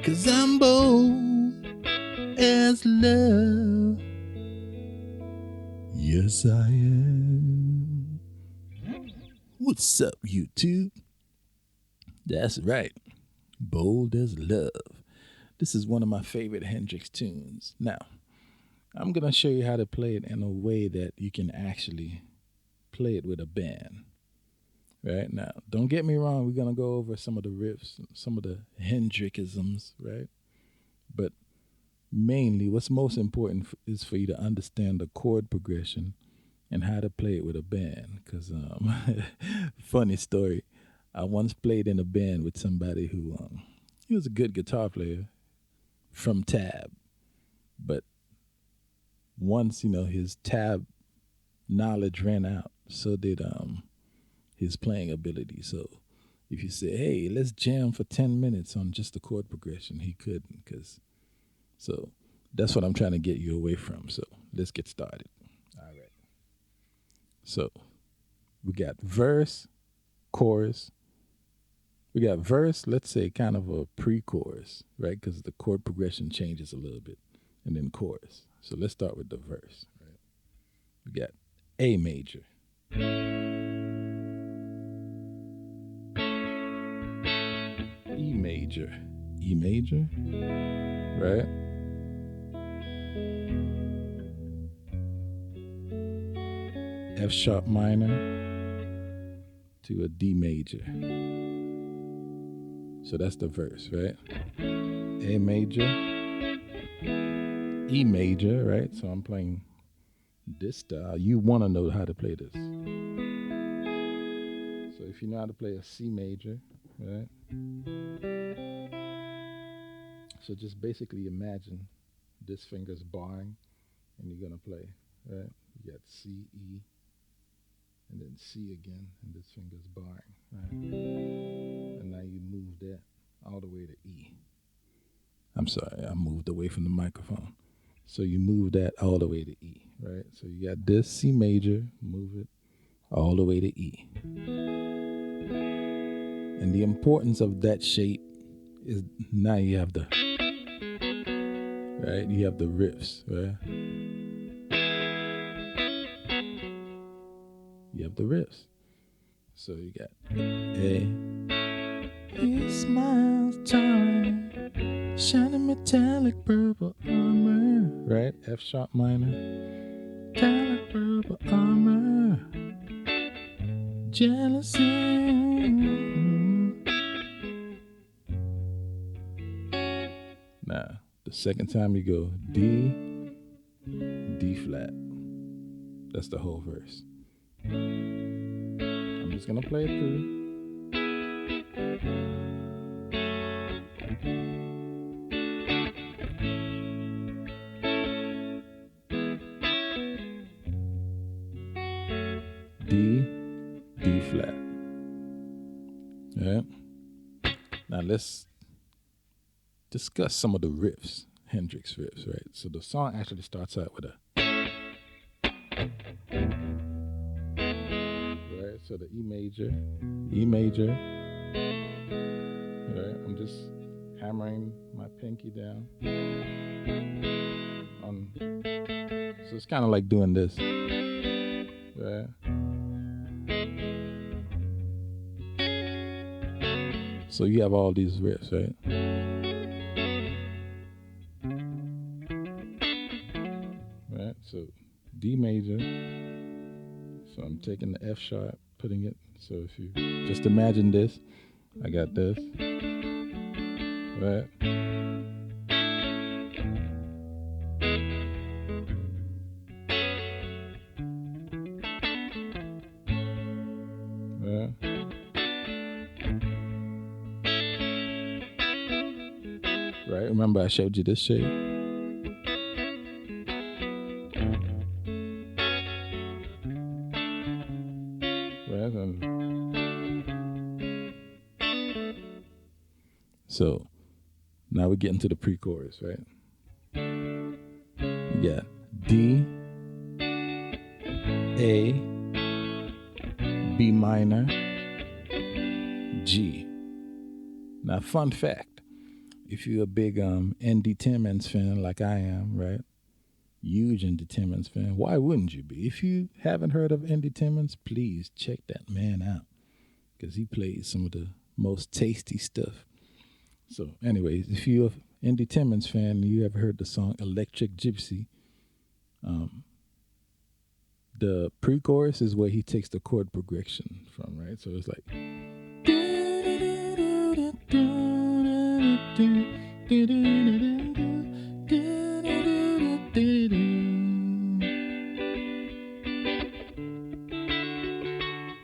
'cause I'm bold as love. Yes, I am. What's up, YouTube? That's right, bold as love. This is one of my favorite Hendrix tunes. Now, I'm going to show you how to play it in a way that you can actually play it with a band. Right now, don't get me wrong, we're going to go over some of the riffs, some of the Hendrixisms, right? But mainly, what's most important is for you to understand the chord progression and how to play it with a band. Because, funny story, I once played in a band with somebody who, he was a good guitar player from tab, but once his tab knowledge ran out, so did his playing ability. So if you say, "Hey, let's jam for 10 minutes on just the chord progression," he couldn't. So that's what I'm trying to get you away from. So let's get started. All right. So we got verse, chorus. We got verse, let's say kind of a pre-chorus, right? Because the chord progression changes a little bit, and then chorus. So let's start with the verse. Right? We got A major, E major, E major, right? F sharp minor to a D major. So that's the verse, right? A major, E major, right? So I'm playing this style. You want to know how to play this. So if you know how to play a C major, right? So just basically imagine this finger's barring and you're going to play, right? You got C, E, and then C again, and this finger's barring, right? And now you move that all the way to E. I'm sorry, I moved away from the microphone. So you move that all the way to E, right? So you got this C major, move it all the way to E. And the importance of that shape is now you have the, right? You have the riffs, right? You have the riffs. So you got A. He smiles, charming, shining metallic purple armor, right? F sharp minor, metallic purple armor, jealousy. Now, the second time you go D, D flat. That's the whole verse. I'm just gonna play it through. D, D flat. All right. Now let's discuss some of the riffs, Hendrix riffs, right? So the song actually starts out with a, right? So the E major, right? I'm just hammering my pinky down on. So it's kind of like doing this, right? So you have all these riffs, right? Right, so D major. So I'm taking the F sharp, putting it. So if you just imagine this, I got this, right? Right. Right, remember I showed you this shape? Right, so now we're getting to the pre-chorus, right? You got D, A, B minor, G. Now, fun fact, if you're a big Andy Timmons fan like I am, right? Huge Andy Timmons fan. Why wouldn't you be? If you haven't heard of Andy Timmons, please check that man out because he plays some of the most tasty stuff. So, anyways, if you're an Andy Timmons fan and you ever heard the song Electric Gypsy, um, the pre-chorus is where he takes the chord progression from, right? So it's like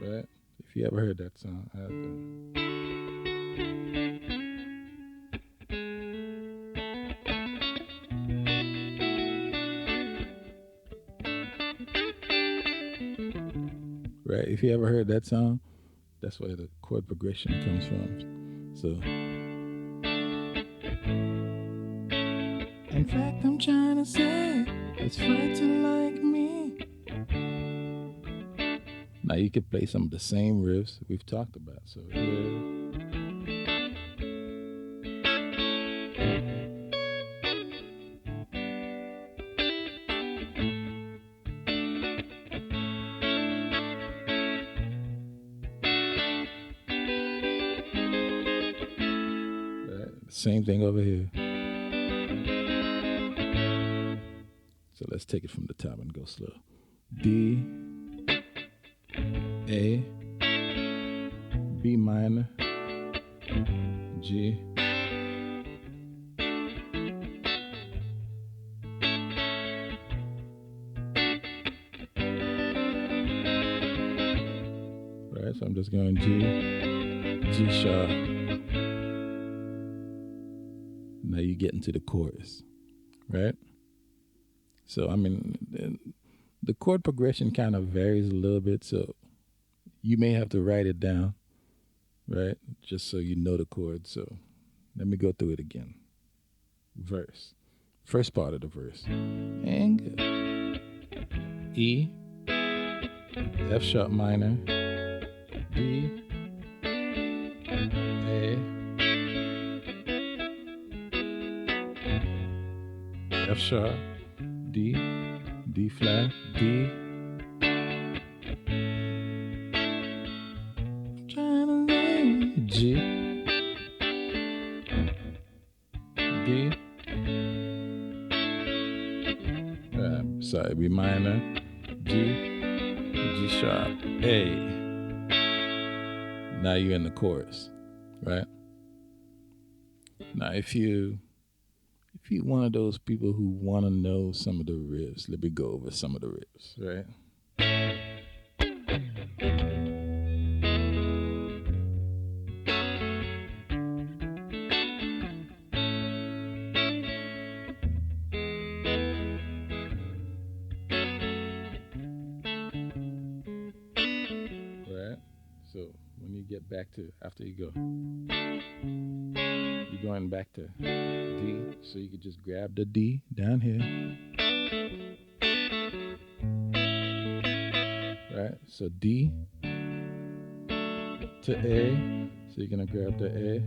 right. If you ever heard that song, I right. If you ever heard that song, that's where the chord progression comes from. So, in fact, I'm trying to say it's right to like me. Now you could play some of the same riffs we've talked about. So here. Same thing over here. So let's take it from the top and go slow. D, A, B minor, G, right? So I'm just going G sharp. Now you get into the chorus, right? So, I mean, the chord progression kind of varies a little bit. So you may have to write it down, right? Just so you know the chord. So let me go through it again. Verse. First part of the verse. And E, F sharp minor, D, A, F sharp, D, D flat, D. I'm trying to learn G, D. Sorry, B minor, G sharp, A. Now you're in the chorus, right? Now if you one of those people who want to know some of the riffs, let me go over some of the riffs, right? Right? So when you get back to, after you go, you're going back to D, so you could just grab the D down here. Right? So D to A, so you're gonna grab the A.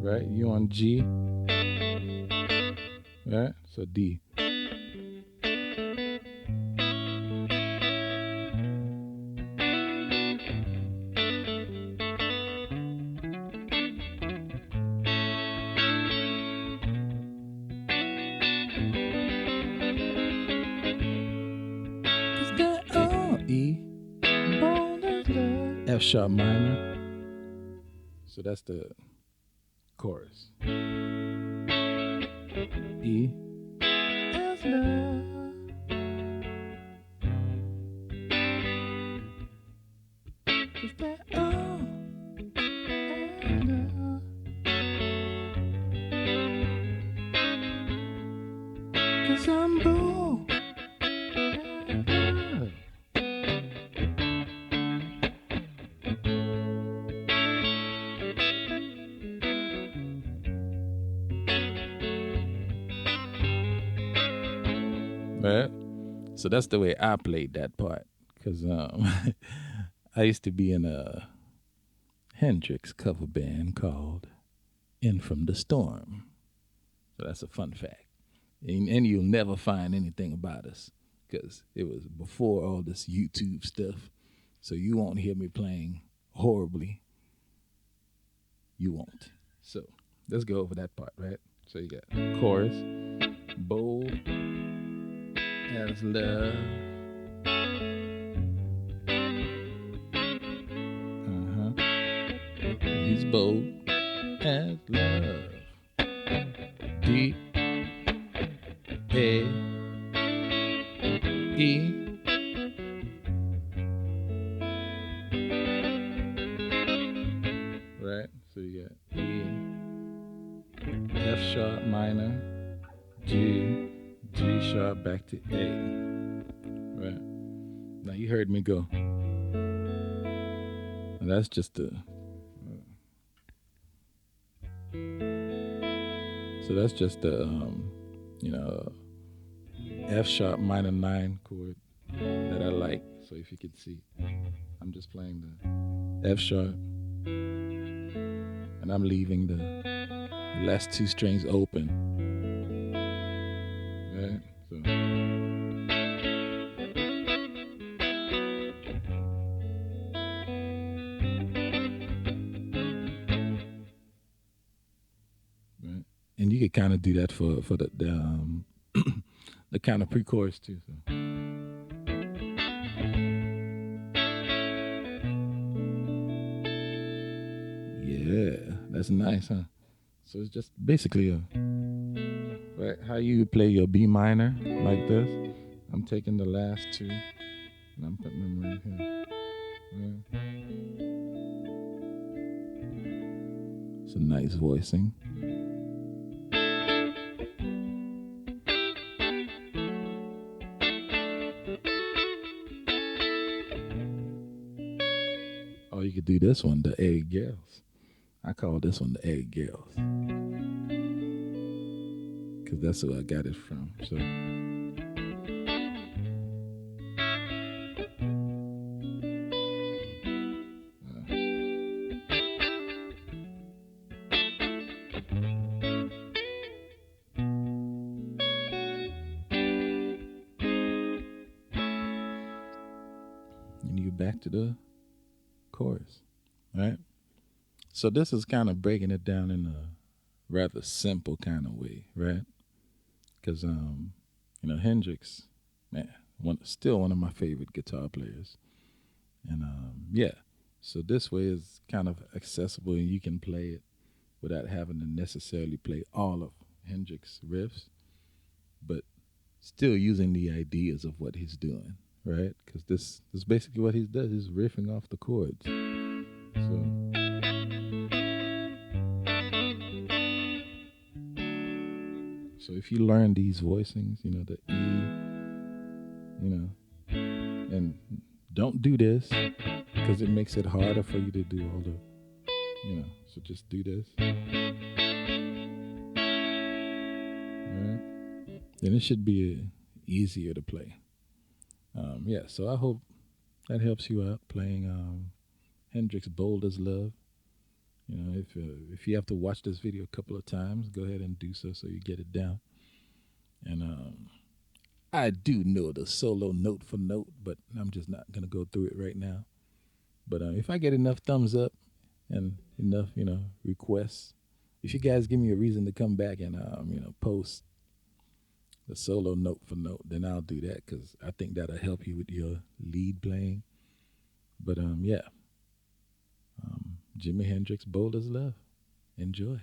Right? You on G. Right? So D. E, F sharp minor. So that's the chorus. E, F love. Cause that cause I'm bold. Right? So that's the way I played that part. Because I used to be in a Hendrix cover band called In From the Storm. So that's a fun fact. And you'll never find anything about us because it was before all this YouTube stuff. So you won't hear me playing horribly. You won't. So let's go over that part, right? So you got chorus, bold as love. He's bold as love. D A E. Right? So you got E, F sharp minor, G, G sharp back to A. Right? Now you heard me go. And that's just the. So that's just the, F sharp minor 9 chord that I like. So if you could see, I'm just playing the F sharp. And I'm leaving the last 2 strings open. Right? So. Right? And you could kind of do that for the the kind of pre-chorus too. So. Yeah, that's nice, huh? So it's just basically right, how you play your B minor like this. I'm taking the last 2 and I'm putting them right here. Right. It's a nice voicing. Oh, you could do this one, the Egg Girls. I call this one the Egg Girls. Because that's who I got it from. So. And you back to the chorus, right? So this is kind of breaking it down in a rather simple kind of way, right? Because Hendrix, man, still one of my favorite guitar players, and yeah. So this way is kind of accessible, and you can play it without having to necessarily play all of Hendrix riffs, but still using the ideas of what he's doing, right? Because this is basically what he does. He's riffing off the chords. So if you learn these voicings, the E, and don't do this because it makes it harder for you to do all the, so just do this. Right? Then it should be easier to play. Yeah, so I hope that helps you out playing Hendrix Bold as Love. If you have to watch this video a couple of times, go ahead and do so you get it down. And I do know the solo note for note, but I'm just not going to go through it right now. But if I get enough thumbs up and enough, requests, if you guys give me a reason to come back and, post the solo note for note, then I'll do that because I think that'll help you with your lead playing. But, yeah. Jimi Hendrix Bold as Love. Enjoy.